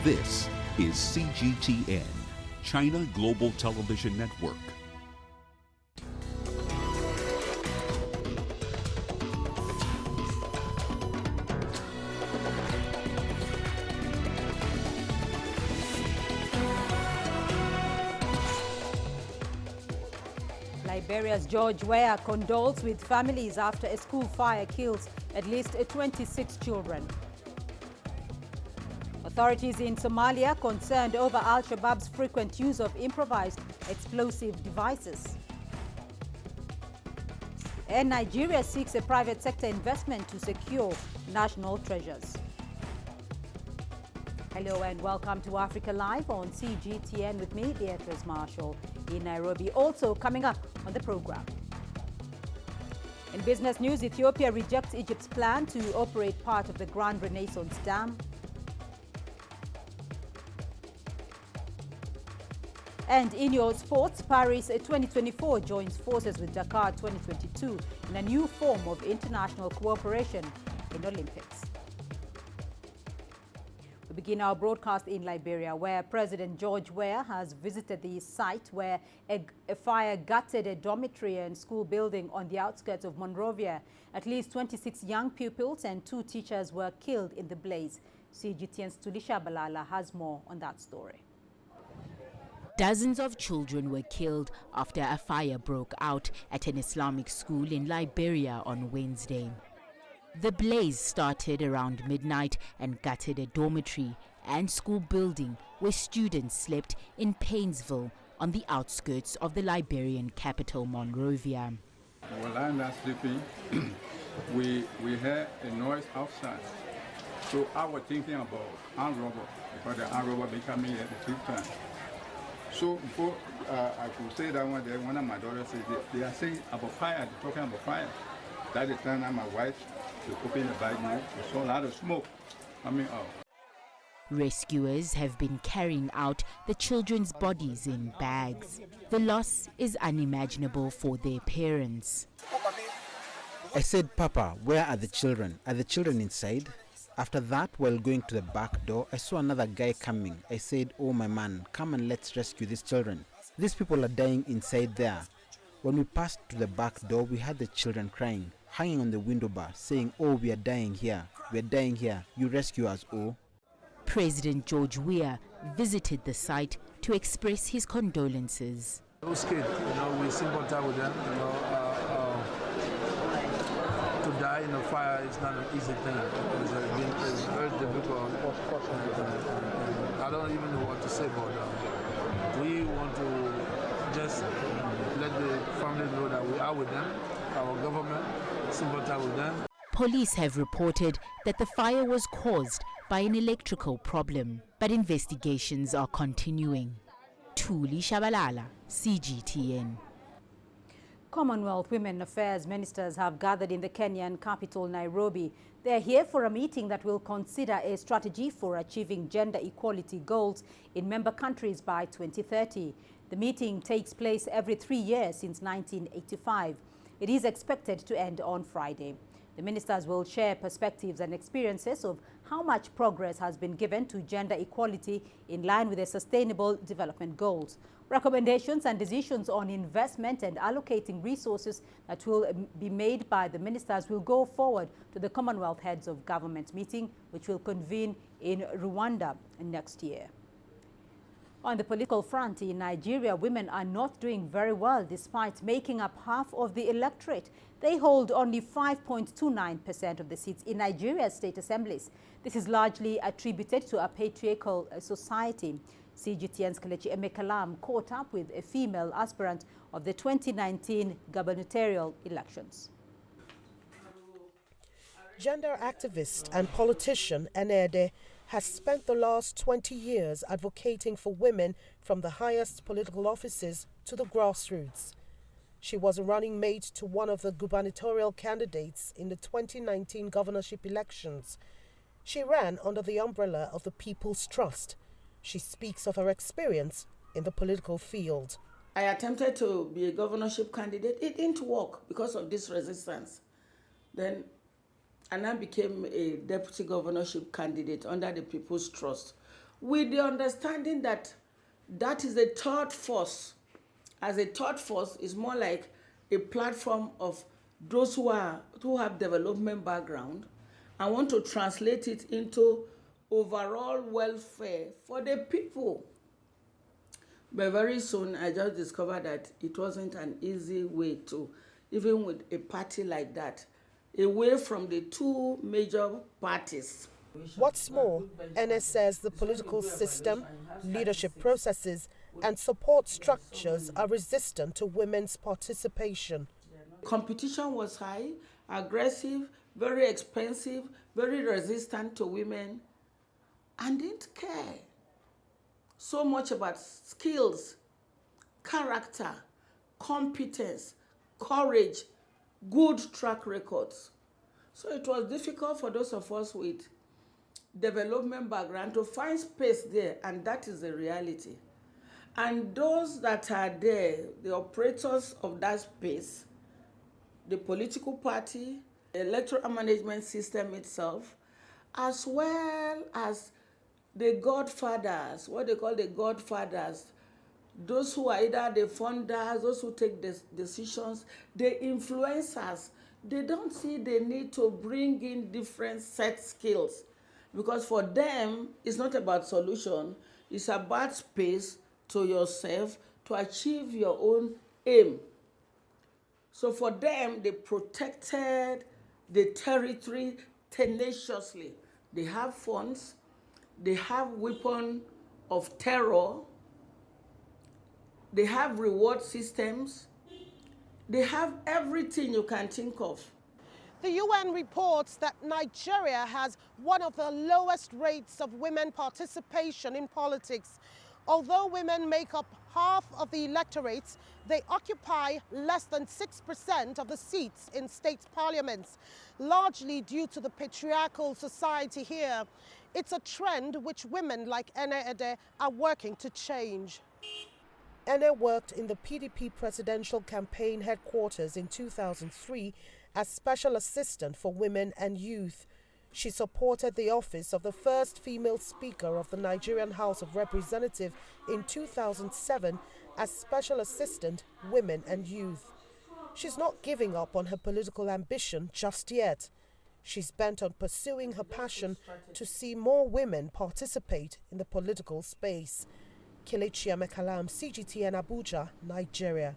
This is CGTN, China Global Television Network. Liberia's George Weah condoles with families after a school fire kills at least 26 children. Authorities in Somalia concerned over Al-Shabaab's frequent use of improvised explosive devices. And Nigeria seeks a private sector investment to secure national treasures. Hello and welcome to Africa Live on CGTN with me, Beatrice Marshall, in Nairobi. Also coming up on the program. In business news, Ethiopia rejects Egypt's plan to operate part of the Grand Renaissance Dam. And in your sports, Paris 2024 joins forces with Dakar 2022 in a new form of international cooperation in Olympics. We begin our broadcast in Liberia, where President George Weah has visited the site where a fire gutted a dormitory and school building on the outskirts of Monrovia. At least 26 young pupils and 2 teachers were killed in the blaze. CGTN's Tulisha Balala has more on that story. Dozens of children were killed after a fire broke out at an Islamic school in Liberia on Wednesday. The blaze started around midnight and gutted a dormitory and school building where students slept in Painesville on the outskirts of the Liberian capital, Monrovia. While I'm not sleeping, we heard a noise outside. So I was thinking about armed robber, because the armed robber been coming at the 5th time. So before I could say that one day, one of my daughters said they are saying about fire, they're talking about fire. That is time my wife to open the back door, we saw a lot of smoke coming out. Rescuers have been carrying out the children's bodies in bags. The loss is unimaginable for their parents. I said, Papa, where are the children? Are the children inside? After that, while going to the back door, I saw another guy coming. I said, oh my man, come and let's rescue these children. These people are dying inside there. When we passed to the back door, we had the children crying, hanging on the window bar, saying, oh, we are dying here. We are dying here. You rescue us, oh. President George Weah visited the site to express his condolences. Those kids, we sympathize with them, to die in a fire is not an easy thing. It's very difficult. I don't even know what to say about that. We want to just let the family know that we are with them, our government, sympathize with them. Police have reported that the fire was caused by an electrical problem, but investigations are continuing. Tuli Shabalala, CGTN. Commonwealth Women Affairs ministers have gathered in the Kenyan capital, Nairobi. They are here for a meeting that will consider a strategy for achieving gender equality goals in member countries by 2030. The meeting takes place every 3 years since 1985. It is expected to end on Friday. The ministers will share perspectives and experiences of how much progress has been given to gender equality in line with the Sustainable Development Goals. Recommendations and decisions on investment and allocating resources that will be made by the ministers will go forward to the Commonwealth Heads of Government meeting, which will convene in Rwanda next year. On the political front in Nigeria, women are not doing very well despite making up half of the electorate. They hold only 5.29% of the seats in Nigeria's state assemblies. This is largely attributed to a patriarchal society. CGTN's Kelechi Emekalam caught up with a female aspirant of the 2019 gubernatorial elections. Gender activist and politician Enede has spent the last 20 years advocating for women from the highest political offices to the grassroots. She was a running mate to one of the gubernatorial candidates in the 2019 governorship elections. She ran under the umbrella of the People's Trust. She speaks of her experience in the political field. I attempted to be a governorship candidate. It didn't work because of this resistance. Then I became a deputy governorship candidate under the People's Trust, with the understanding that that is a third force. As a third force is more like a platform of those who have development background and want to translate it into overall welfare for the people. But very soon I just discovered that it wasn't an easy way to, even with a party like that, away from the two major parties. What's more, NS says the political system, leadership processes, and support structures are resistant to women's participation. Competition was high, aggressive, very expensive, very resistant to women, and didn't care so much about skills, character, competence, courage, good track records. So it was difficult for those of us with development background to find space there, and that is the reality. And those that are there, the operators of that space, the political party, the electoral management system itself, as well as the godfathers, what they call the godfathers, those who are either the funders, those who take the decisions, the influencers, they don't see the need to bring in different set skills, because for them, it's not about solution, it's about space to yourself to achieve your own aim. So for them, they protected the territory tenaciously. They have funds, they have weapons of terror, they have reward systems, they have everything you can think of. The UN reports that Nigeria has one of the lowest rates of women participation in politics. Although women make up half of the electorates, they occupy less than 6% of the seats in state parliaments, largely due to the patriarchal society here. It's a trend which women like Ene Ede are working to change. Ene worked in the PDP presidential campaign headquarters in 2003 as Special Assistant for Women and Youth. She supported the office of the first female Speaker of the Nigerian House of Representatives in 2007 as Special Assistant, Women and Youth. She's not giving up on her political ambition just yet. She's bent on pursuing her passion to see more women participate in the political space. Kelechi Amekalam, CGTN Abuja, Nigeria.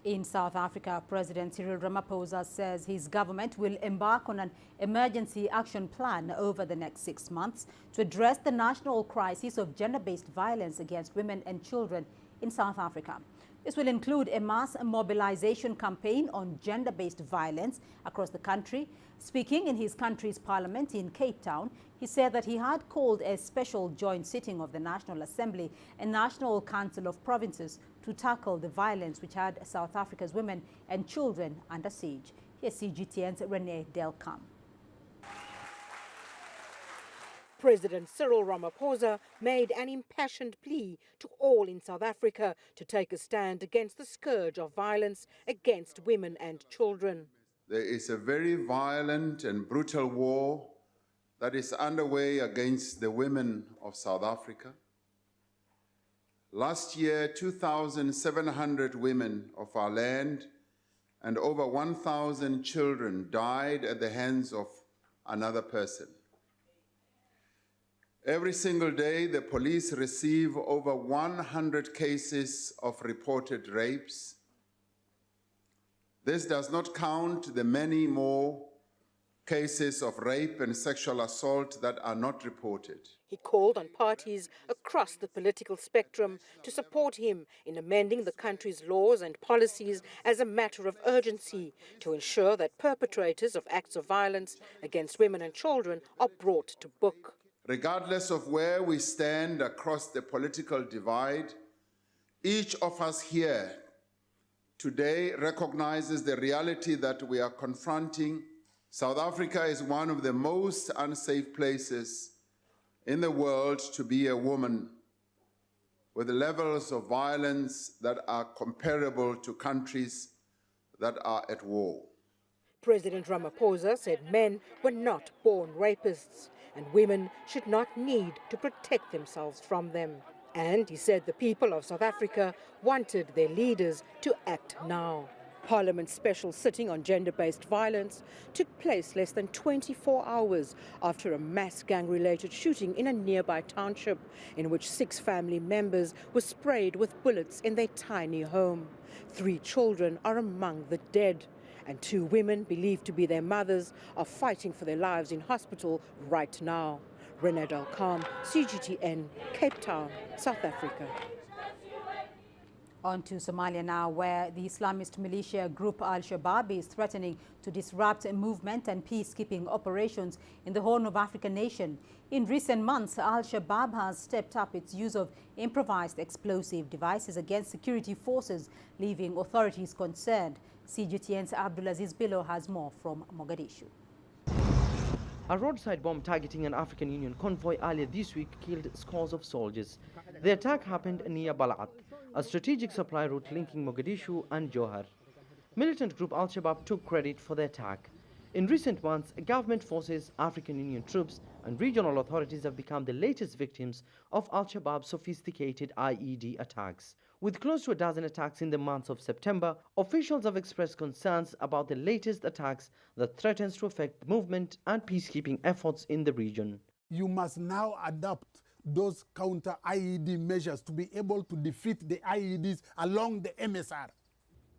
In South Africa, President Cyril Ramaphosa says his government will embark on an emergency action plan over the next 6 months to address the national crisis of gender-based violence against women and children in South Africa. This will include a mass mobilization campaign on gender-based violence across the country. Speaking in his country's parliament in Cape Town, he said that he had called a special joint sitting of the National Assembly and National Council of Provinces to tackle the violence which had South Africa's women and children under siege. Here's CGTN's Renee Delcam. President Cyril Ramaphosa made an impassioned plea to all in South Africa to take a stand against the scourge of violence against women and children. There is a very violent and brutal war that is underway against the women of South Africa. Last year, 2,700 women of our land and over 1,000 children died at the hands of another person. Every single day, the police receive over 100 cases of reported rapes. This does not count the many more cases of rape and sexual assault that are not reported. He called on parties across the political spectrum to support him in amending the country's laws and policies as a matter of urgency to ensure that perpetrators of acts of violence against women and children are brought to book. Regardless of where we stand across the political divide, each of us here today recognizes the reality that we are confronting. South Africa is one of the most unsafe places in the world to be a woman, with levels of violence that are comparable to countries that are at war. President Ramaphosa said men were not born rapists and women should not need to protect themselves from them. And he said the people of South Africa wanted their leaders to act now. Parliament's special sitting on gender-based violence took place less than 24 hours after a mass gang-related shooting in a nearby township in which 6 family members were sprayed with bullets in their tiny home. 3 children are among the dead, and 2 women believed to be their mothers are fighting for their lives in hospital right now. Nabil Karoui, CGTN, Cape Town, South Africa. On to Somalia now, where the Islamist militia group Al-Shabaab is threatening to disrupt movement and peacekeeping operations in the Horn of Africa nation. In recent months, Al-Shabaab has stepped up its use of improvised explosive devices against security forces, leaving authorities concerned. CGTN's Abdulaziz Bilo has more from Mogadishu. A roadside bomb targeting an African Union convoy earlier this week killed scores of soldiers. The attack happened near Bal'at, a strategic supply route linking Mogadishu and Johar. Militant group Al-Shabaab took credit for the attack. In recent months, government forces, African Union troops and regional authorities have become the latest victims of Al-Shabaab's sophisticated IED attacks. With close to a dozen attacks in the month of September, officials have expressed concerns about the latest attacks that threatens to affect movement and peacekeeping efforts in the region. You must now adopt those counter-IED measures to be able to defeat the IEDs along the MSR.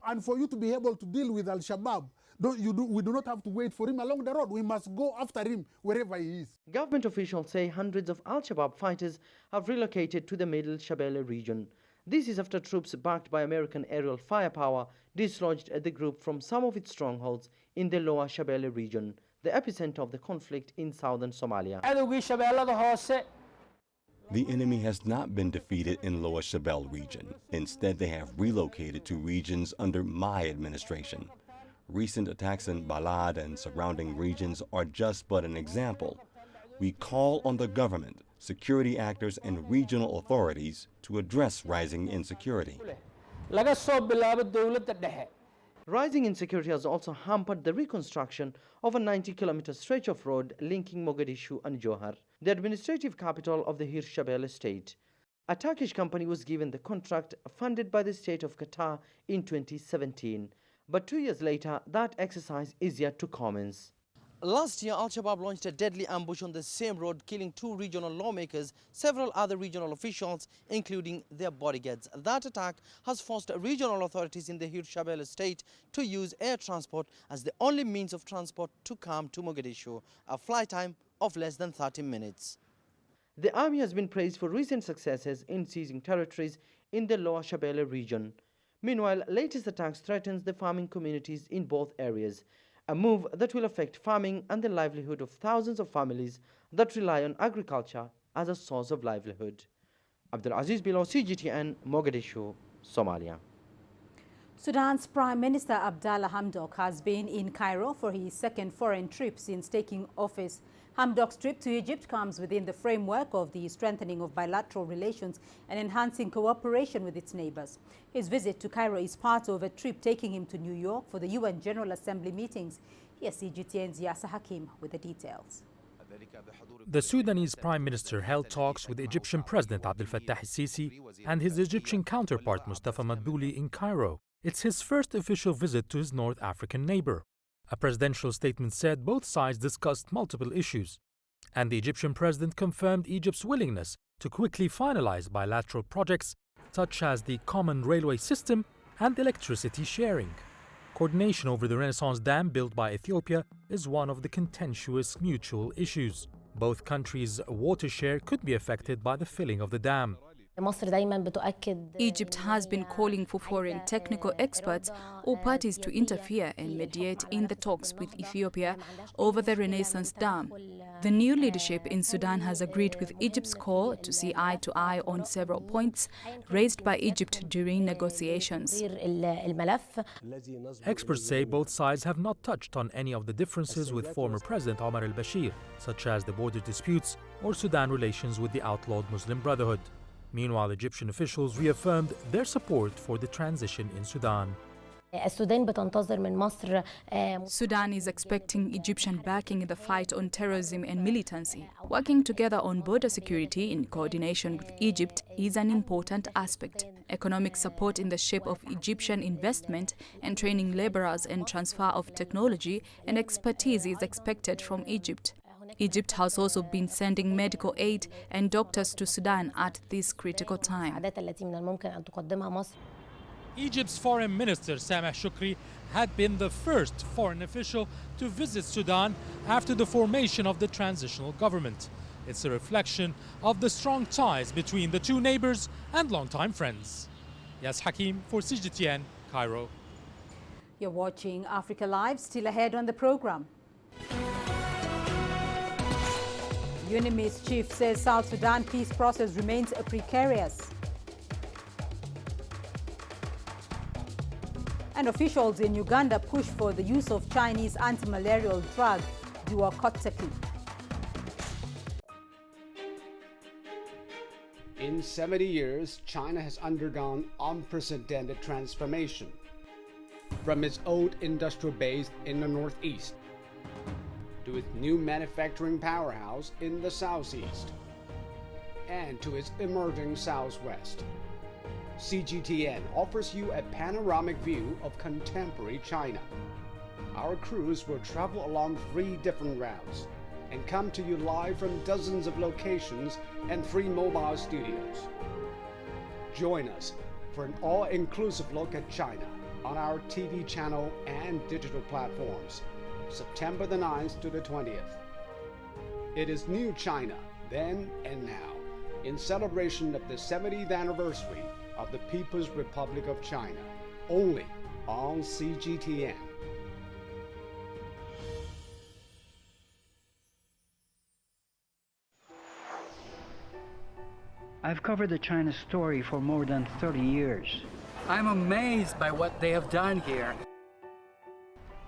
And for you to be able to deal with Al-Shabaab, we do not have to wait for him along the road. We must go after him wherever he is. Government officials say hundreds of Al-Shabaab fighters have relocated to the Middle Shabelle region. This is after troops backed by American aerial firepower dislodged the group from some of its strongholds in the Lower Shabelle region, the epicenter of the conflict in southern Somalia. The enemy has not been defeated in Lower Shabelle region. Instead, they have relocated to regions under my administration. Recent attacks in Balad and surrounding regions are just but an example. We call on the government, security actors, and regional authorities to address rising insecurity. Rising insecurity has also hampered the reconstruction of a 90-kilometer stretch of road linking Mogadishu and Johar, the administrative capital of the Hirshabelle state. A Turkish company was given the contract funded by the state of Qatar in 2017. But 2 years later, that exercise is yet to commence. Last year, Al-Shabaab launched a deadly ambush on the same road, killing 2 regional lawmakers, several other regional officials, including their bodyguards. That attack has forced regional authorities in the Hirshabelle state to use air transport as the only means of transport to come to Mogadishu, a flight time of less than 30 minutes. The army has been praised for recent successes in seizing territories in the Lower Shabelle region. Meanwhile, latest attacks threatens the farming communities in both areas, a move that will affect farming and the livelihood of thousands of families that rely on agriculture as a source of livelihood. Abdulaziz Bilo, CGTN, Mogadishu, Somalia. Sudan's Prime Minister Abdallah Hamdok has been in Cairo for his second foreign trip since taking office. Hamdok's trip to Egypt comes within the framework of the strengthening of bilateral relations and enhancing cooperation with its neighbors. His visit to Cairo is part of a trip taking him to New York for the UN General Assembly meetings. Here's CGTN's Yasser Hakim with the details. The Sudanese Prime Minister held talks with Egyptian President Abdel Fattah el-Sisi and his Egyptian counterpart Mustafa Madbouli in Cairo. It's his first official visit to his North African neighbor. A presidential statement said both sides discussed multiple issues, and the Egyptian president confirmed Egypt's willingness to quickly finalize bilateral projects such as the common railway system and electricity sharing. Coordination over the Renaissance Dam built by Ethiopia is one of the contentious mutual issues. Both countries' water share could be affected by the filling of the dam. Egypt has been calling for foreign technical experts or parties to interfere and mediate in the talks with Ethiopia over the Renaissance Dam. The new leadership in Sudan has agreed with Egypt's call to see eye to eye on several points raised by Egypt during negotiations. Experts say both sides have not touched on any of the differences with former President Omar al-Bashir, such as the border disputes or Sudan relations with the outlawed Muslim Brotherhood. Meanwhile, Egyptian officials reaffirmed their support for the transition in Sudan. Sudan is expecting Egyptian backing in the fight on terrorism and militancy. Working together on border security in coordination with Egypt is an important aspect. Economic support in the shape of Egyptian investment and training laborers and transfer of technology and expertise is expected from Egypt. Egypt has also been sending medical aid and doctors to Sudan at this critical time. Egypt's Foreign Minister Sameh Shoukry had been the first foreign official to visit Sudan after the formation of the transitional government. It's a reflection of the strong ties between the two neighbors and longtime friends. Yas Hakim for CGTN, Cairo. You're watching Africa Live, still ahead on the program. UNMISS chief says South Sudan peace process remains precarious. And officials in Uganda push for the use of Chinese anti-malarial drug, duocotecin. In 70 years, China has undergone unprecedented transformation. From its old industrial base in the northeast to its new manufacturing powerhouse in the southeast and to its emerging southwest. CGTN offers you a panoramic view of contemporary China. Our crews will travel along 3 different routes and come to you live from dozens of locations and 3 mobile studios. Join us for an all-inclusive look at China on our TV channel and digital platforms, September the 9th to the 20th. It is New China, then and now, in celebration of the 70th anniversary of the People's Republic of China, only on CGTN. I've covered the China story for more than 30 years. I'm amazed by what they have done here.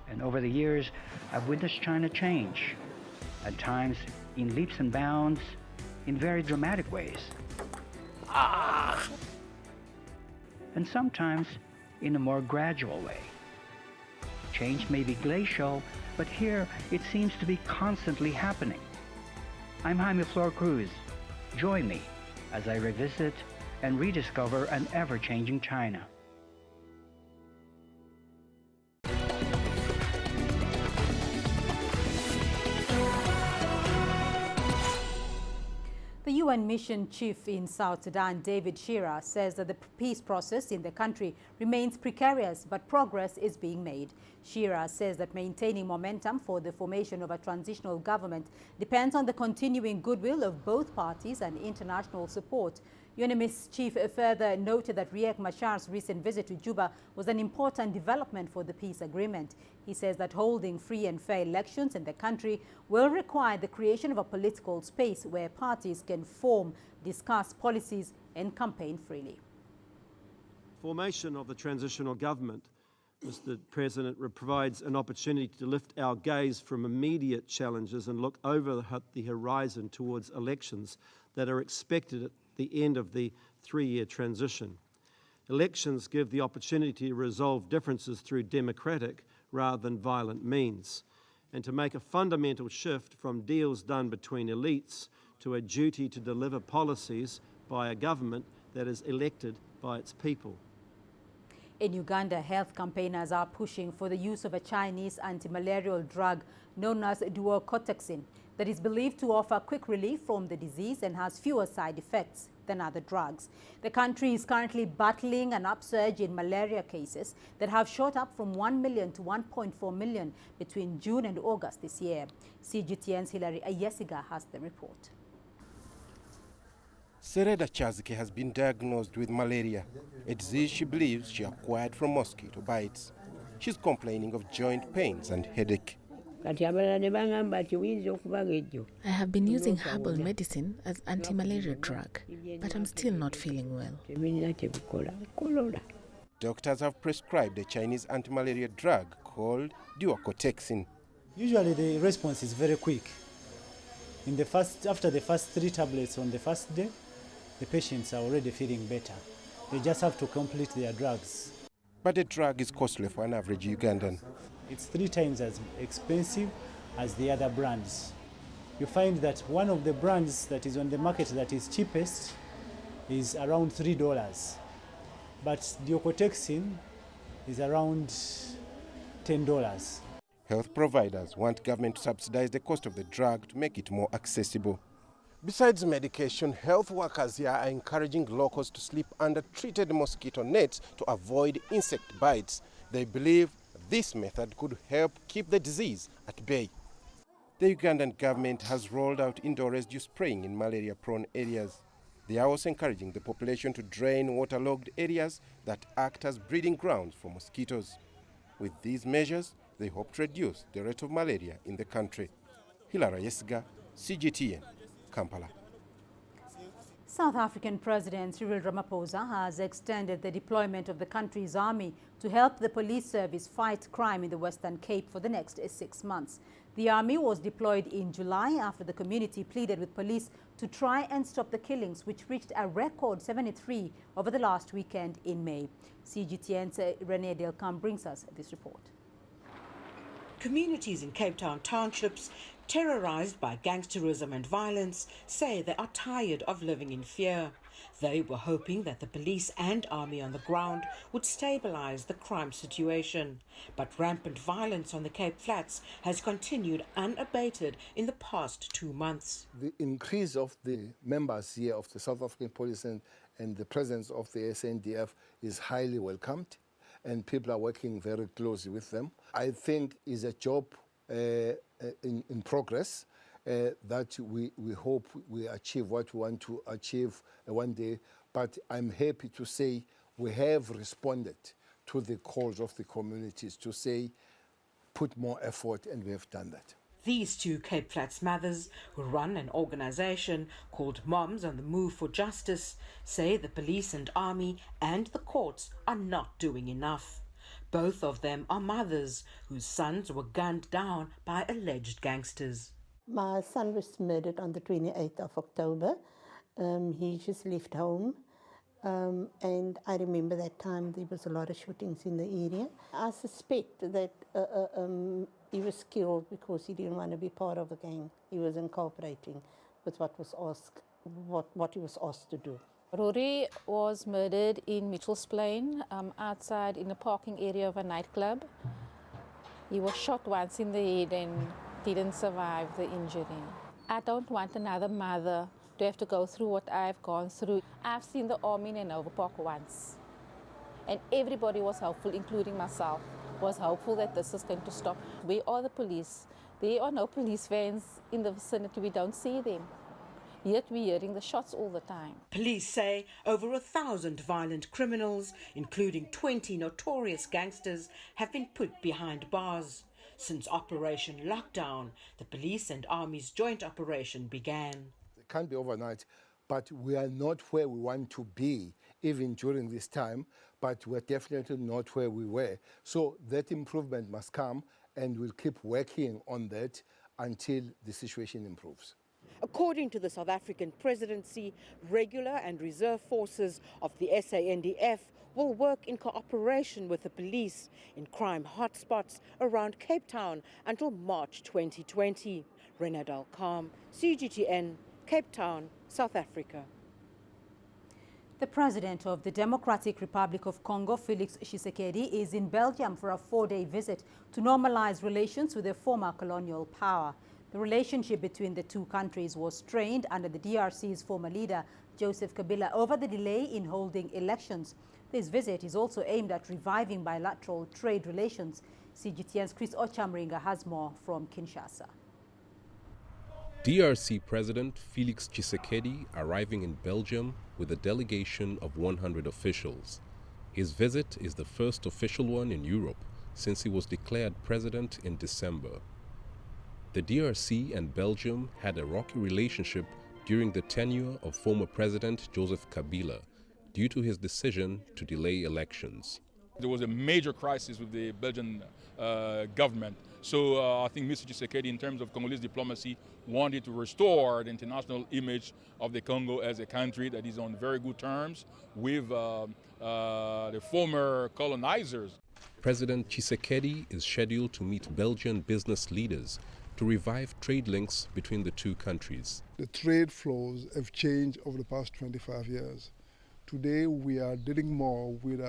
And over the years, I've witnessed China change, at times in leaps and bounds, in very dramatic ways. And sometimes in a more gradual way. Change may be glacial, but here it seems to be constantly happening. I'm Jaime Flor Cruz. Join me as I revisit and rediscover an ever-changing China. The UN mission chief in South Sudan, David Shira, says that the peace process in the country remains precarious, but progress is being made. Shira says that maintaining momentum for the formation of a transitional government depends on the continuing goodwill of both parties and international support. UNMISS chief further noted that Riek Machar's recent visit to Juba was an important development for the peace agreement. He says that holding free and fair elections in the country will require the creation of a political space where parties can form, discuss policies and campaign freely. Formation of the transitional government, Mr. President, provides an opportunity to lift our gaze from immediate challenges and look over the horizon towards elections that are expected at the end of the 3-year transition. Elections give the opportunity to resolve differences through democratic rather than violent means, and to make a fundamental shift from deals done between elites to a duty to deliver policies by a government that is elected by its people. In Uganda, health campaigners are pushing for the use of a Chinese anti-malarial drug known as duocotecin that is believed to offer quick relief from the disease and has fewer side effects than other drugs. The country is currently battling an upsurge in malaria cases that have shot up from 1 million to 1.4 million between June and August this year. CGTN's Hilary Ayesiga has the report. Sereda Chazike has been diagnosed with malaria, a disease she believes she acquired from mosquito bites. She's complaining of joint pains and headache. I have been using herbal medicine as anti-malaria drug, but I'm still not feeling well. Doctors have prescribed a Chinese anti-malaria drug called duocotecin. Usually the response is very quick. After the first 3 tablets on the first day, the patients are already feeling better. They just have to complete their drugs. But the drug is costly for an average Ugandan. It's 3 times as expensive as the other brands. You find that one of the brands that is on the market that is cheapest is around $3. But Diocotexin is around $10. Health providers want government to subsidize the cost of the drug to make it more accessible. Besides medication, health workers here are encouraging locals to sleep under treated mosquito nets to avoid insect bites. They believe this method could help keep the disease at bay. The Ugandan government has rolled out indoor residue spraying in malaria-prone areas. They are also encouraging the population to drain waterlogged areas that act as breeding grounds for mosquitoes. With these measures, they hope to reduce the rate of malaria in the country. Hilara Yesiga, CGTN, Kampala. South African President Cyril Ramaphosa has extended the deployment of the country's army to help the police service fight crime in the Western Cape for the next 6 months. The army was deployed in July after the community pleaded with police to try and stop the killings, which reached a record 73 over the last weekend in May. CGTN's Renee Delcam brings us this report. Communities in Cape Town townships, terrorized by gangsterism and violence, say they are tired of living in fear. They were hoping that the police and army on the ground would stabilize the crime situation. But rampant violence on the Cape Flats has continued unabated in the past 2 months. The increase of the members here of the South African Police and the presence of the SANDF is highly welcomed, and people are working very closely with them. I think is a job in progress that we hope we achieve what we want to achieve one day. But I'm happy to say we have responded to the calls of the communities to say, put more effort, and we have done that. These 2 Cape Flats mothers, who run an organization called Moms on the Move for Justice, say the police and army and the courts are not doing enough. Both of them are mothers whose sons were gunned down by alleged gangsters. My son was murdered on the 28th of October. He just left home. And I remember that time there was a lot of shootings in the area. I suspect that he was killed because he didn't want to be part of a gang. He wasn't cooperating with what he was asked to do. Rory was murdered in Mitchell's Plain, outside in the parking area of a nightclub. He was shot once in the head and didn't survive the injury. I don't want another mother to have to go through what I've gone through. I've seen the army in Nova Park once, and everybody was hopeful, including myself, was hopeful that this is going to stop. We are the police. There are no police vans in the vicinity. We don't see them. Yet we're hearing the shots all the time. Police say over 1,000 violent criminals, including 20 notorious gangsters, have been put behind bars. Since Operation Lockdown, the police and army's joint operation began. It can't be overnight, but we are not where we want to be, even during this time, but we're definitely not where we were. So that improvement must come, and we'll keep working on that until the situation improves. According to the South African presidency, regular and reserve forces of the SANDF will work in cooperation with the police in crime hotspots around Cape Town until March 2020. Renadal Calm, CGTN, Cape Town, South Africa. The president of the Democratic Republic of Congo, Felix Tshisekedi, is in Belgium for a 4-day visit to normalize relations with their former colonial power. The relationship between the 2 countries was strained under the DRC's former leader, Joseph Kabila, over the delay in holding elections. This visit is also aimed at reviving bilateral trade relations. CGTN's Chris Ochamringa has more from Kinshasa. DRC President Felix Tshisekedi arriving in Belgium with a delegation of 100 officials. His visit is the first official one in Europe since he was declared president in December. The DRC and Belgium had a rocky relationship during the tenure of former President Joseph Kabila due to his decision to delay elections. There was a major crisis with the Belgian government. So I think Mr. Tshisekedi, in terms of Congolese diplomacy, wanted to restore the international image of the Congo as a country that is on very good terms with the former colonizers. President Tshisekedi is scheduled to meet Belgian business leaders to revive trade links between the two countries. The trade flows have changed over the past 25 years. Today we are dealing more with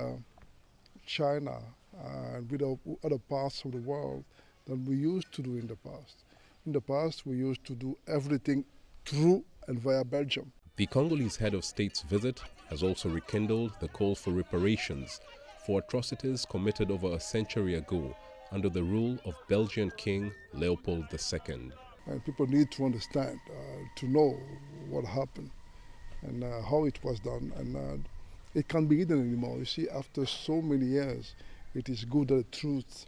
China and with other parts of the world than we used to do in the past. In the past, we used to do everything through and via Belgium. The Congolese head of state's visit has also rekindled the call for reparations for atrocities committed over a century ago under the rule of Belgian King Leopold II. And people need to understand, to know what happened and how it was done. And it can't be hidden anymore. You see, after so many years, it is good that the truth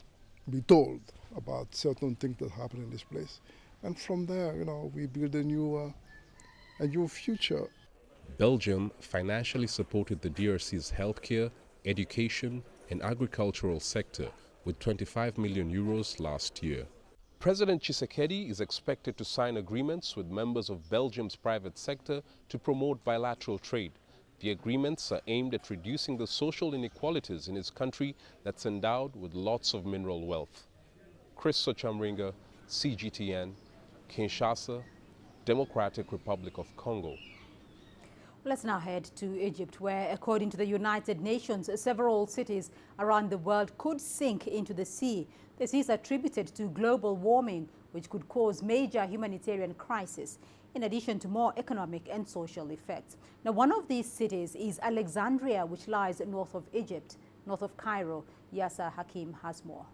be told about certain things that happened in this place. And from there, we build a new future. Belgium financially supported the DRC's healthcare, education and agricultural sector with 25 million euros last year. President Tshisekedi is expected to sign agreements with members of Belgium's private sector to promote bilateral trade. The agreements are aimed at reducing the social inequalities in his country that's endowed with lots of mineral wealth. Chris Sochamringa, CGTN, Kinshasa, Democratic Republic of Congo. Let's now head to Egypt, where, according to the United Nations, several cities around the world could sink into the sea. This is attributed to global warming, which could cause major humanitarian crisis, in addition to more economic and social effects. Now, one of these cities is Alexandria, which lies north of Egypt, north of Cairo. Yasser Hakim has more.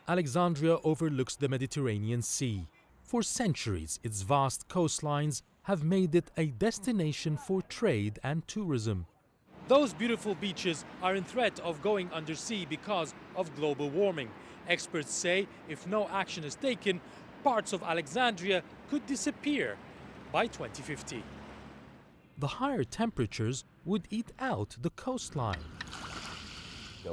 Alexandria overlooks the Mediterranean Sea. For centuries, its vast coastlines have made it a destination for trade and tourism. Those beautiful beaches are in threat of going undersea because of global warming. Experts say if no action is taken, parts of Alexandria could disappear by 2050. The higher temperatures would eat out the coastline. The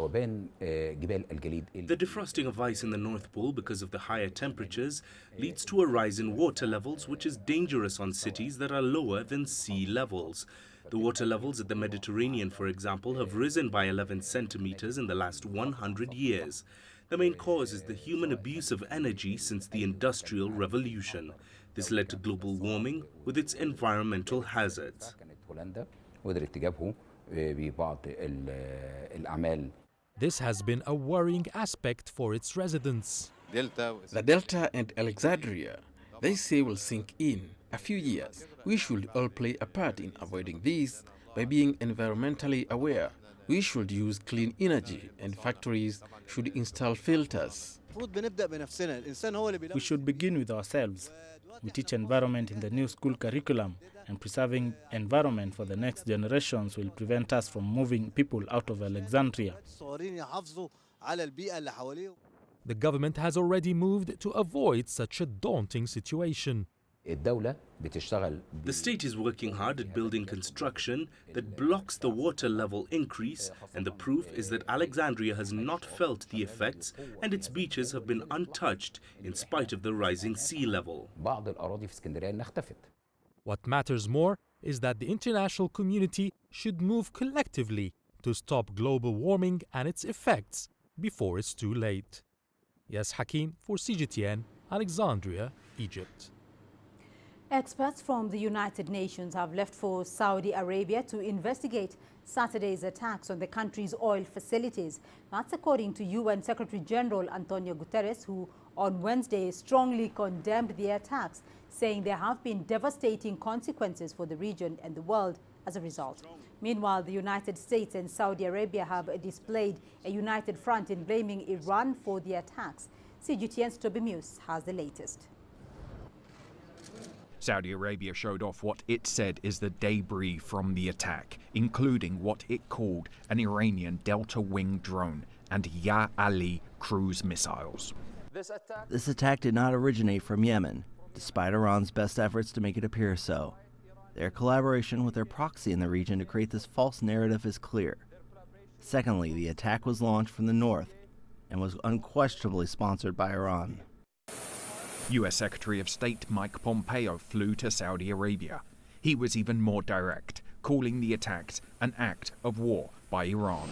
defrosting of ice in the North Pole because of the higher temperatures leads to a rise in water levels, which is dangerous on cities that are lower than sea levels. The water levels at the Mediterranean, for example, have risen by 11 centimeters in the last 100 years. The main cause is the human abuse of energy since the Industrial Revolution. This led to global warming with its environmental hazards. This has been a worrying aspect for its residents. The Delta and Alexandria, they say, will sink in a few years. We should all play a part in avoiding this by being environmentally aware. We should use clean energy, and factories should install filters. We should begin with ourselves. We teach environment in the new school curriculum, and preserving environment for the next generations will prevent us from moving people out of Alexandria. The government has already moved to avoid such a daunting situation. The state is working hard at building construction that blocks the water level increase, and the proof is that Alexandria has not felt the effects and its beaches have been untouched in spite of the rising sea level. What matters more is that the international community should move collectively to stop global warming and its effects before it's too late. Yes, Hakim for CGTN, Alexandria, Egypt. Experts from the United Nations have left for Saudi Arabia to investigate Saturday's attacks on the country's oil facilities. That's according to UN Secretary General Antonio Guterres, who on Wednesday strongly condemned the attacks, saying there have been devastating consequences for the region and the world as a result. Meanwhile, the United States and Saudi Arabia have displayed a united front in blaming Iran for the attacks. CGTN's Toby Muse has the latest. Saudi Arabia showed off what it said is the debris from the attack, including what it called an Iranian Delta Wing drone and Ya Ali cruise missiles. This attack did not originate from Yemen, despite Iran's best efforts to make it appear so. Their collaboration with their proxy in the region to create this false narrative is clear. Secondly, the attack was launched from the north and was unquestionably sponsored by Iran. US Secretary of State Mike Pompeo flew to Saudi Arabia. He was even more direct, calling the attacks an act of war by Iran.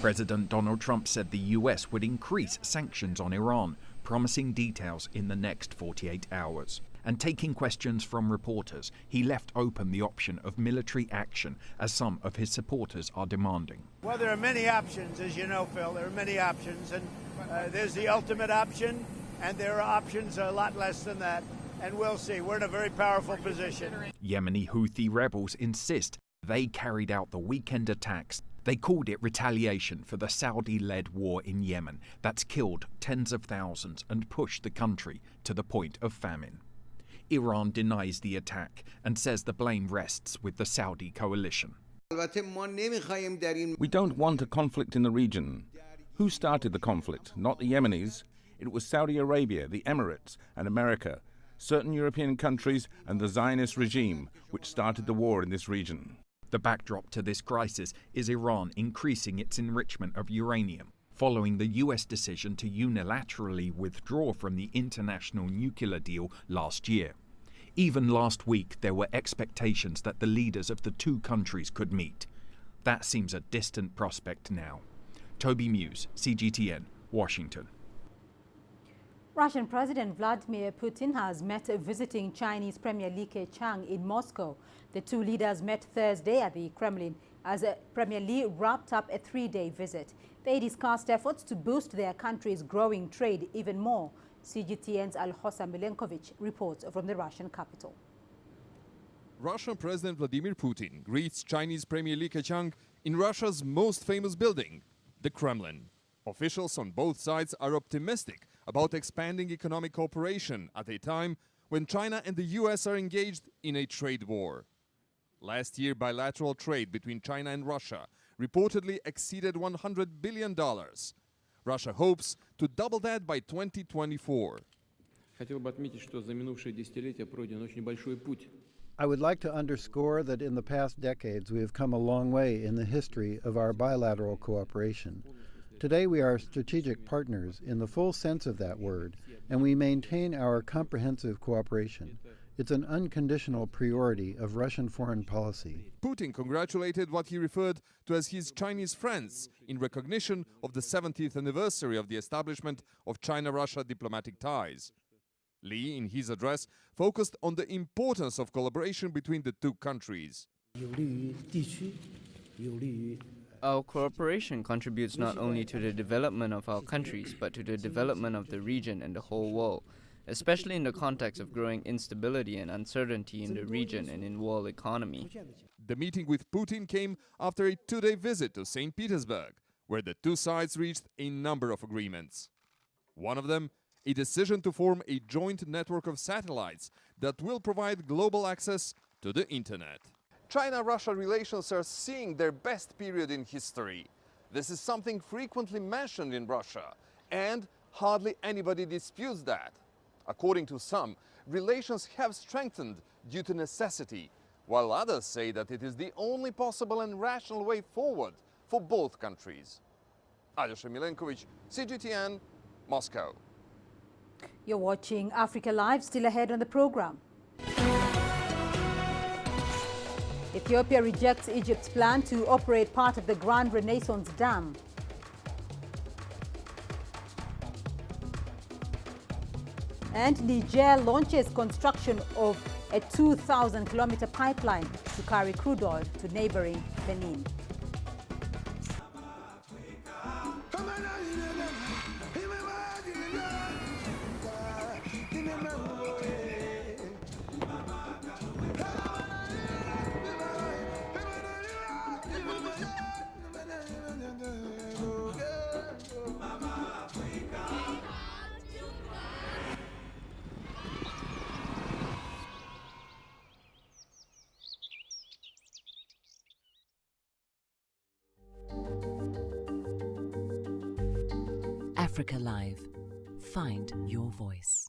President Donald Trump said the US would increase sanctions on Iran, promising details in the next 48 hours. And taking questions from reporters, he left open the option of military action, as some of his supporters are demanding. Well, there are many options, as you know, Phil. There are many options, and there's the ultimate option, and there are options a lot less than that. And we'll see. We're in a very powerful position. Yemeni Houthi rebels insist they carried out the weekend attacks. They called it retaliation for the Saudi-led war in Yemen that's killed tens of thousands and pushed the country to the point of famine. Iran denies the attack and says the blame rests with the Saudi coalition. We don't want a conflict in the region. Who started the conflict? Not the Yemenis. It was Saudi Arabia, the Emirates, and America, certain European countries, and the Zionist regime, which started the war in this region. The backdrop to this crisis is Iran increasing its enrichment of uranium, following the US decision to unilaterally withdraw from the international nuclear deal last year. Even last week, there were expectations that the leaders of the two countries could meet. That seems a distant prospect now. Toby Muse, CGTN, Washington. Russian President Vladimir Putin has met visiting Chinese Premier Li Keqiang in Moscow. The two leaders met Thursday at the Kremlin as Premier Li wrapped up a three-day visit. They discussed efforts to boost their country's growing trade even more. CGTN's Alhosa Milenkovic reports from the Russian capital. Russian President Vladimir Putin greets Chinese Premier Li Keqiang in Russia's most famous building, the Kremlin. Officials on both sides are optimistic about expanding economic cooperation at a time when China and the US are engaged in a trade war. Last year, bilateral trade between China and Russia reportedly exceeded $100 billion. Russia hopes to double that by 2024. I would like to underscore that in the past decades we have come a long way in the history of our bilateral cooperation. Today we are strategic partners in the full sense of that word, and we maintain our comprehensive cooperation. It's an unconditional priority of Russian foreign policy. Putin congratulated what he referred to as his Chinese friends in recognition of the 70th anniversary of the establishment of China-Russia diplomatic ties. Li, in his address, focused on the importance of collaboration between the two countries. Our cooperation contributes not only to the development of our countries, but to the development of the region and the whole world, especially in the context of growing instability and uncertainty in the region and in world economy. The meeting with Putin came after a two-day visit to St. Petersburg, where the two sides reached a number of agreements. One of them, a decision to form a joint network of satellites that will provide global access to the internet. China-Russia relations are seeing their best period in history. This is something frequently mentioned in Russia, and hardly anybody disputes that. According to some, relations have strengthened due to necessity, while others say that it is the only possible and rational way forward for both countries. Alhosa Milenkovic, CGTN, Moscow. You're watching Africa Live, still ahead on the program. Ethiopia rejects Egypt's plan to operate part of the Grand Renaissance Dam. And Niger launches construction of a 2,000-kilometer pipeline to carry crude oil to neighboring Benin. Africa Live. Find your voice.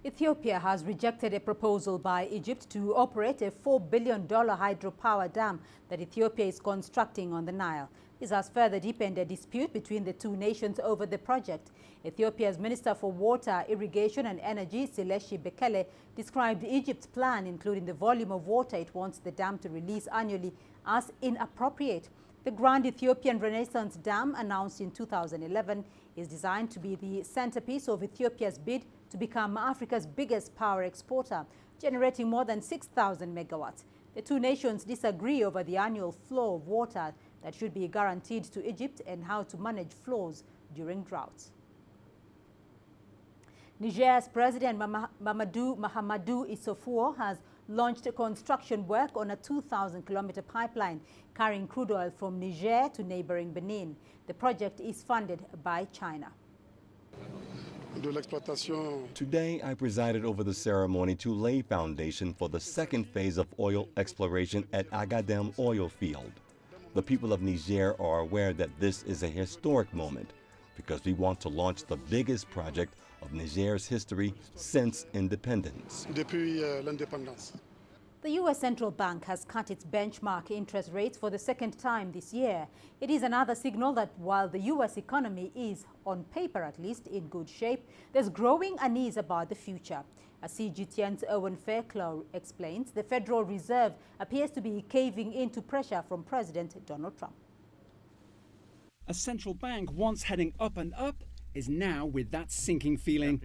Ethiopia has rejected a proposal by Egypt to operate a $4 billion hydropower dam that Ethiopia is constructing on the Nile. This has further deepened a dispute between the two nations over the project. Ethiopia's Minister for Water, Irrigation and Energy, Sileshi Bekele, described Egypt's plan, including the volume of water it wants the dam to release annually, as inappropriate. The Grand Ethiopian Renaissance Dam, announced in 2011, is designed to be the centerpiece of Ethiopia's bid to become Africa's biggest power exporter, generating more than 6,000 megawatts. The two nations disagree over the annual flow of water that should be guaranteed to Egypt and how to manage flows during droughts. Niger's President Mahamadou Issoufou has launched construction work on a 2,000-kilometer pipeline carrying crude oil from Niger to neighboring Benin. The project is funded by China. Today, I presided over the ceremony to lay foundation for the second phase of oil exploration at Agadem oil field. The people of Niger are aware that this is a historic moment because we want to launch the biggest project of Niger's history since independence. The U.S. Central Bank has cut its benchmark interest rates for the second time this year. It is another signal that while the U.S. economy is, on paper at least, in good shape, there's growing unease about the future. As CGTN's Owen Fairclough explains, the Federal Reserve appears to be caving into pressure from President Donald Trump. A central bank once heading up and up is now with that sinking feeling,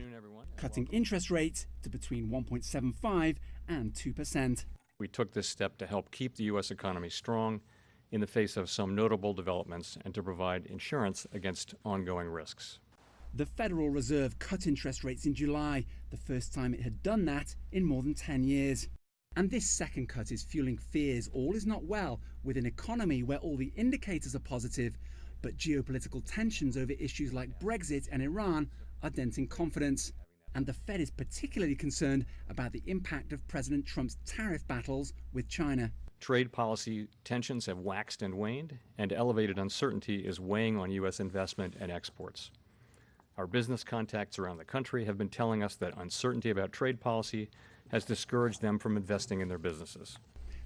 cutting interest rates to between 1.75 and 2%. We took this step to help keep the U.S. economy strong in the face of some notable developments and to provide insurance against ongoing risks. The Federal Reserve cut interest rates in July, the first time it had done that in more than 10 years. And this second cut is fueling fears all is not well with an economy where all the indicators are positive, but geopolitical tensions over issues like Brexit and Iran are denting confidence. And the Fed is particularly concerned about the impact of President Trump's tariff battles with China. Trade policy tensions have waxed and waned, and elevated uncertainty is weighing on U.S. investment and exports. Our business contacts around the country have been telling us that uncertainty about trade policy has discouraged them from investing in their businesses.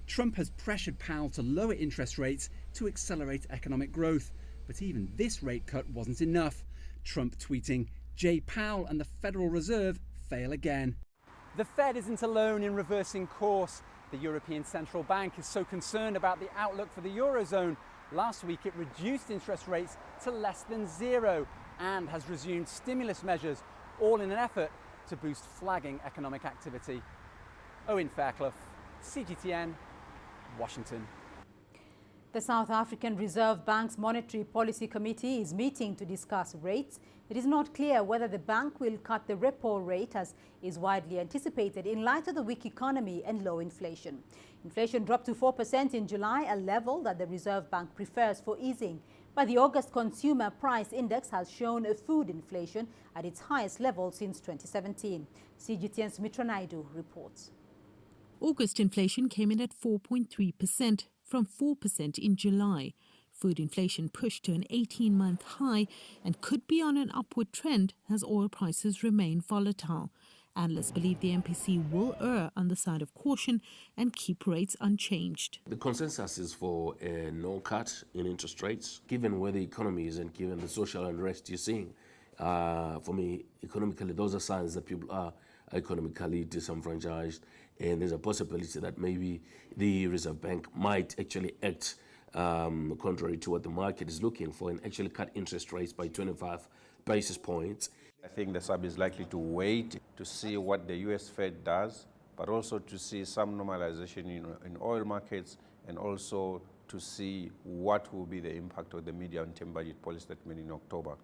Trump has pressured Powell to lower interest rates to accelerate economic growth. But even this rate cut wasn't enough. Trump tweeting, "Jay Powell and the Federal Reserve fail again." The Fed isn't alone in reversing course. The European Central Bank is so concerned about the outlook for the Eurozone. Last week it reduced interest rates to less than zero and has resumed stimulus measures, all in an effort to boost flagging economic activity. Owen Fairclough, CGTN, Washington. The South African Reserve Bank's Monetary Policy Committee is meeting to discuss rates. It is not clear whether the bank will cut the repo rate as is widely anticipated in light of the weak economy and low inflation. Inflation dropped to 4% in July, a level that the Reserve Bank prefers for easing. But the August Consumer Price Index has shown a food inflation at its highest level since 2017. CGTN's Mitra Naidu reports. August inflation came in at 4.3%. From 4% in July. Food inflation pushed to an 18-month high and could be on an upward trend as oil prices remain volatile. Analysts believe the MPC will err on the side of caution and keep rates unchanged. The consensus is for a no cut in interest rates, given where the economy is and given the social unrest you're seeing. For me, economically, those are signs that people are economically disenfranchised, and there's a possibility that maybe the Reserve Bank might actually act contrary to what the market is looking for and actually cut interest rates by 25 basis points. I think the SAB is likely to wait to see what the US Fed does, but also to see some normalization in oil markets, and also to see what will be the impact of the medium-term budget policy statement in October.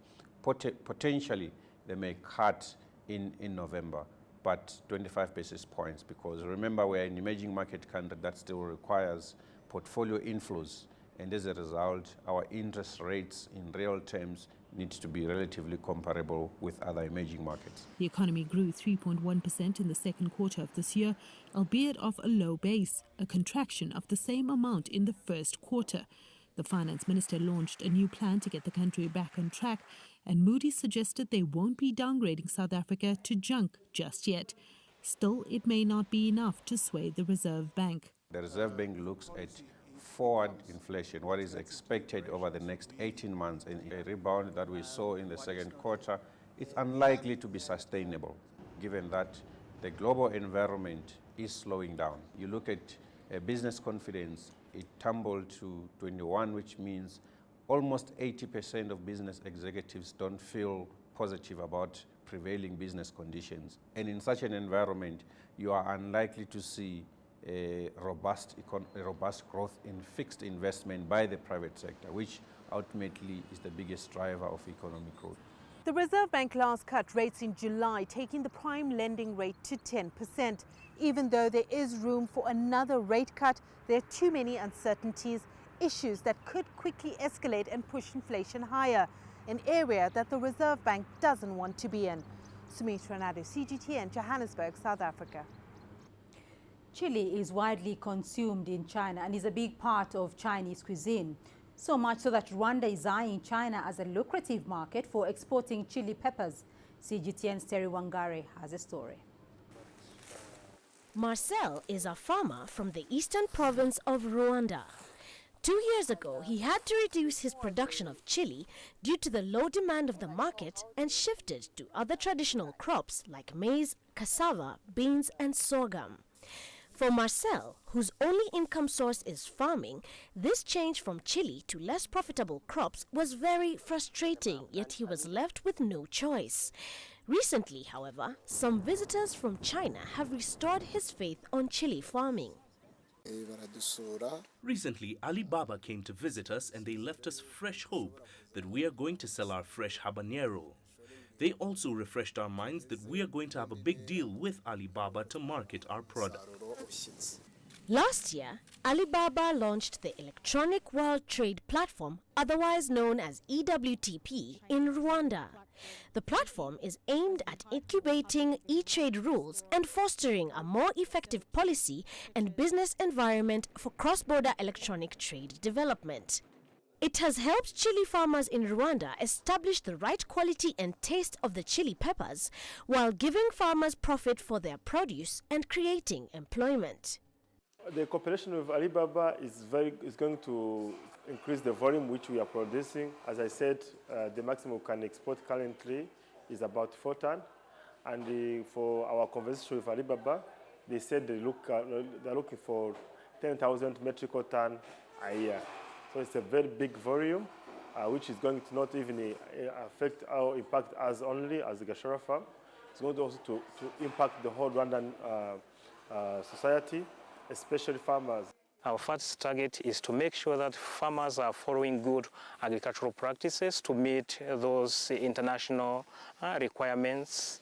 Potentially, they may cut in November, but 25 basis points, because remember, we're an emerging market country that still requires portfolio inflows, and as a result, our interest rates in real terms need to be relatively comparable with other emerging markets. The economy grew 3.1% in the second quarter of this year, albeit off a low base, a contraction of the same amount in the first quarter. The finance minister launched a new plan to get the country back on track, and Moody's suggested they won't be downgrading South Africa to junk just yet. Still, it may not be enough to sway the Reserve Bank. The Reserve Bank looks at forward inflation, what is expected over the next 18 months, and a rebound that we saw in the second quarter, it's unlikely to be sustainable, given that the global environment is slowing down. You look at business confidence, it tumbled to 21, which means almost 80% of business executives don't feel positive about prevailing business conditions. And in such an environment, you are unlikely to see a robust growth in fixed investment by the private sector, which ultimately is the biggest driver of economic growth. The Reserve Bank last cut rates in July, taking the prime lending rate to 10%. Even though there is room for another rate cut, there are too many uncertainties, issues that could quickly escalate and push inflation higher, an area that the Reserve Bank doesn't want to be in. Sumitra Nadu, CGTN, Johannesburg, South Africa. Chili is widely consumed in China and is a big part of Chinese cuisine. So much so that Rwanda is eyeing China as a lucrative market for exporting chili peppers. CGTN's Terry Wangari has a story. Marcel is a farmer from the eastern province of Rwanda. 2 years ago, he had to reduce his production of chili due to the low demand of the market and shifted to other traditional crops like maize, cassava, beans and sorghum. For Marcel, whose only income source is farming, this change from chili to less profitable crops was very frustrating, yet he was left with no choice. Recently, however, some visitors from China have restored his faith on chili farming. Recently, Alibaba came to visit us and they left us fresh hope that we are going to sell our fresh habanero. They also refreshed our minds that we are going to have a big deal with Alibaba to market our product. Last year, Alibaba launched the Electronic World Trade Platform, otherwise known as EWTP, in Rwanda. The platform is aimed at incubating e-trade rules and fostering a more effective policy and business environment for cross-border electronic trade development. It has helped chili farmers in Rwanda establish the right quality and taste of the chili peppers while giving farmers profit for their produce and creating employment. The cooperation with Alibaba is going to increase the volume which we are producing. As I said, the maximum we can export currently is about 4 tons. And for our conversation with Alibaba, they said they're looking for 10,000 metric ton a year. So it's a very big volume, which is going to not even affect or impact us only as the Gashara farm. It's going to also to impact the whole Rwandan society, especially farmers. Our first target is to make sure that farmers are following good agricultural practices to meet those international requirements.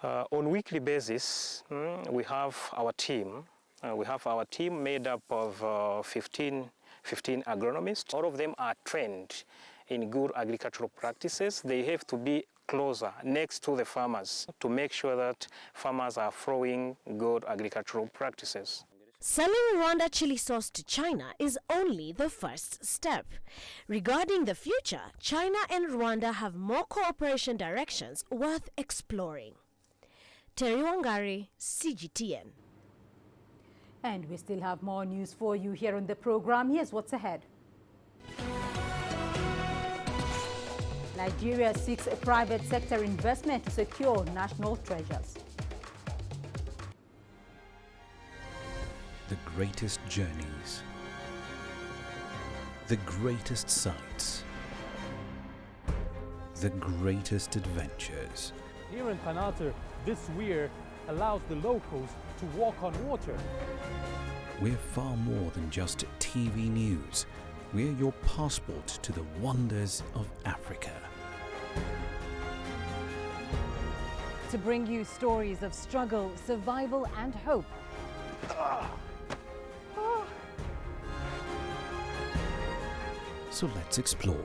On a weekly basis, we have our team. Made up of 15 agronomists. All of them are trained in good agricultural practices. They have to be closer, next to the farmers, to make sure that farmers are following good agricultural practices. Selling Rwanda chili sauce to China is only the first step. Regarding the future, China and Rwanda have more cooperation directions worth exploring. Terry Wangari, CGTN. And we still have more news for you here on the program. Here's what's ahead. Nigeria seeks a private sector investment to secure national treasures. The greatest journeys, the greatest sights, the greatest adventures. Here in Panater, this weir allows the locals to walk on water. We're far more than just TV news. We're your passport to the wonders of Africa. To bring you stories of struggle, survival and hope. So let's explore.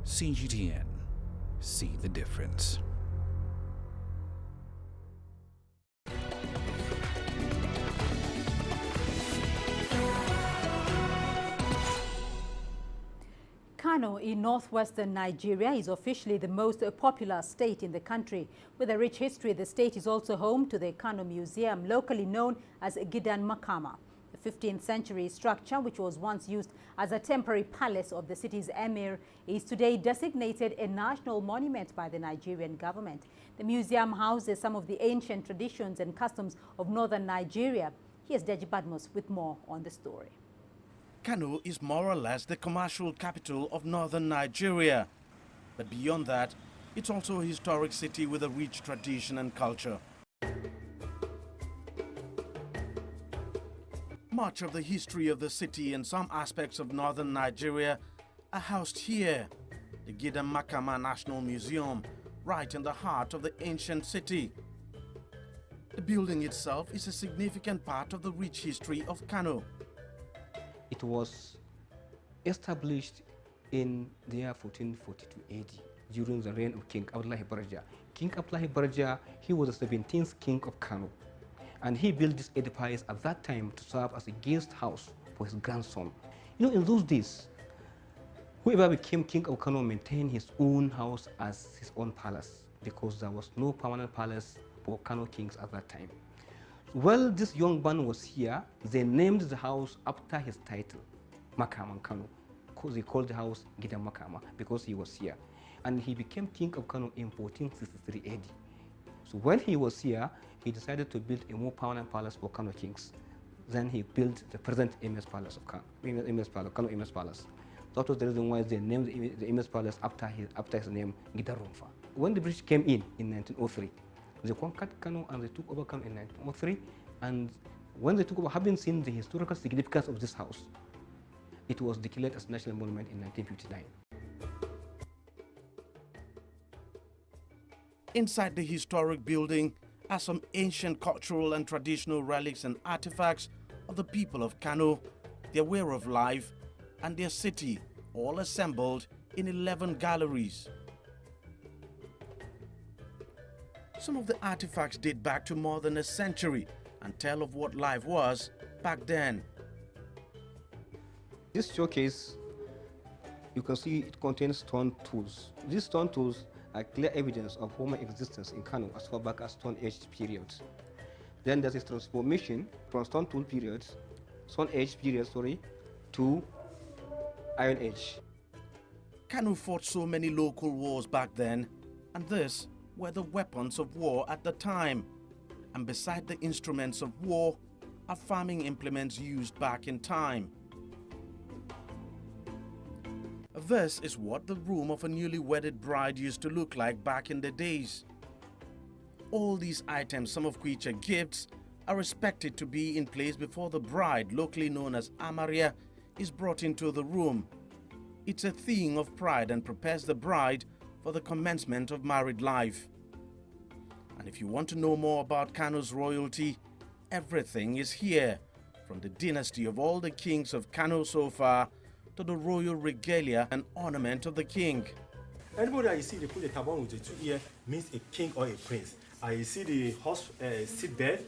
CGTN. See the difference. Kano in northwestern Nigeria is officially the most popular state in the country. With a rich history, the state is also home to the Kano Museum, locally known as Gidan Makama. The 15th century structure, which was once used as a temporary palace of the city's emir, is today designated a national monument by the Nigerian government. The museum houses some of the ancient traditions and customs of northern Nigeria. Here's Deji Badmus with more on the story. Kano is more or less the commercial capital of northern Nigeria. But beyond that, it's also a historic city with a rich tradition and culture. Much of the history of the city and some aspects of northern Nigeria are housed here, the Gidan Makama National Museum, right in the heart of the ancient city. The building itself is a significant part of the rich history of Kano. It was established in the year 1442 AD during the reign of King Abdullahi Barja. King Abdullahi Barja, he was the 17th king of Kano, and he built this edifice at that time to serve as a guest house for his grandson. You know, in those days, whoever became king of Kano maintained his own house as his own palace, because there was no permanent palace for Kano kings at that time. While this young man was here, they named the house after his title, Makama Kano. They called the house Gidan Makama because he was here. And he became king of Kano in 1463 AD. So when he was here, he decided to build a more permanent palace for Kano kings. Then he built the present Emir's Palace of Kano, Kano Emir's Palace. That was the reason why they named the Emir's Palace after his name, Gidan Rumfa. When the British came in 1903, they conquered Kano and they took over Kano in 1903. And when they took over, having seen the historical significance of this house, it was declared as national monument in 1959. Inside the historic building are some ancient cultural and traditional relics and artifacts of the people of Kano, their way of life, and their city, all assembled in 11 galleries. Some of the artifacts date back to more than a century and tell of what life was back then. This showcase, you can see it contains stone tools. These stone tools are clear evidence of human existence in Kano as far back as Stone Age periods. Then there's a transformation from Stone Age period, to Iron Age. Kano fought so many local wars back then, and this were the weapons of war at the time. And beside the instruments of war are farming implements used back in time. This is what the room of a newly wedded bride used to look like back in the days. All these items, some of which are gifts, are expected to be in place before the bride, locally known as Malaria, is brought into the room. It's a thing of pride and prepares the bride for the commencement of married life. And if you want to know more about Kano's royalty, everything is here, from the dynasty of all the kings of Kano so far to the royal regalia and ornament of the king. Anybody that you see they put a turban with the 2 ear means a king or a prince. You see the horse seatbelt,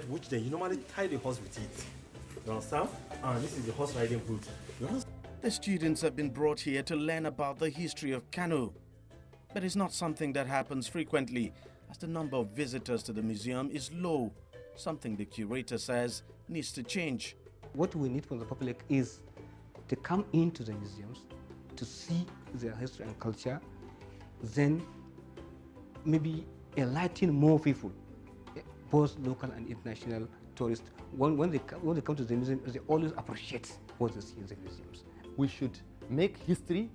which they normally tie the horse with it. You understand? And this is the horse riding boot. The students have been brought here to learn about the history of Kano. But it's not something that happens frequently, as the number of visitors to the museum is low, something the curator says needs to change. What we need from the public is to come into the museums, to see their history and culture, then maybe enlighten more people, both local and international tourists. When they come to the museum, they always appreciate what they see in the museums. We should make history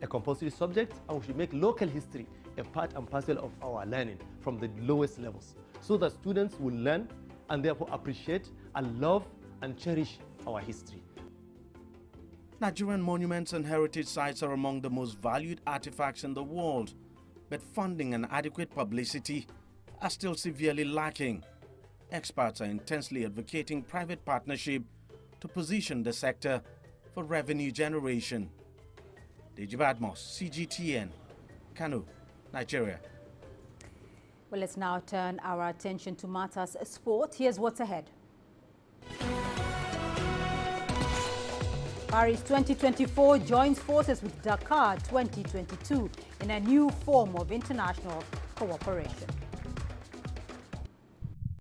a compulsory subject, and we should make local history a part and parcel of our learning from the lowest levels, so that students will learn and therefore appreciate and love and cherish our history. Nigerian monuments and heritage sites are among the most valued artifacts in the world, but funding and adequate publicity are still severely lacking. Experts are intensely advocating private partnership to position the sector for revenue generation. Deji Badmus, CGTN, Kano, Nigeria. Well, let's now turn our attention to matters sport. Here's what's ahead. Paris 2024 joins forces with Dakar 2022 in a new form of international cooperation.